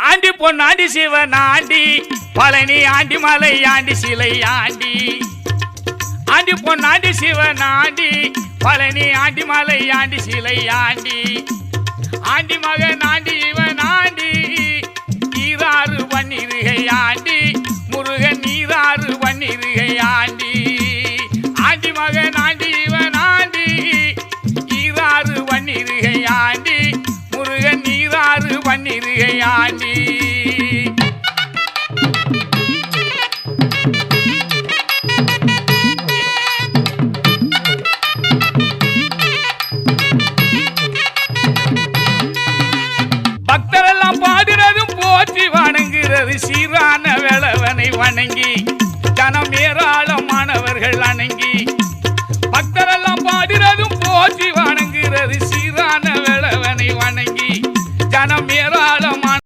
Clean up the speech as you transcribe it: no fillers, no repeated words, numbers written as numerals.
aunty பொன்னாண்டி சிவன் ஆண்டி பழனி ஆண்டி மலை ஆண்டி சிலை ஆண்டி ஆண்டி பொன்னாண்டி சிவன் ஆண்டி பழனி ஆண்டி மலை ஆண்டி சிலை ஆண்டி ஆண்டி மகன் ஆண்டி இவன் ஆண்டி நீராறு பன்னிருகை ஆண்டி முருகன் நீராறு பன்னிருகை ஆண்டி ஆண்டி மகன் ஆண்டி இவன் ஆண்டி நீராறு பன்னிருகை ஆண்டி முருகன் நீராறு பன்னிருகை ஆண்டி பக்தரெல்லாம் பாடுறதும் போற்றி வணங்குறது சீரான வேளவனை வணங்கி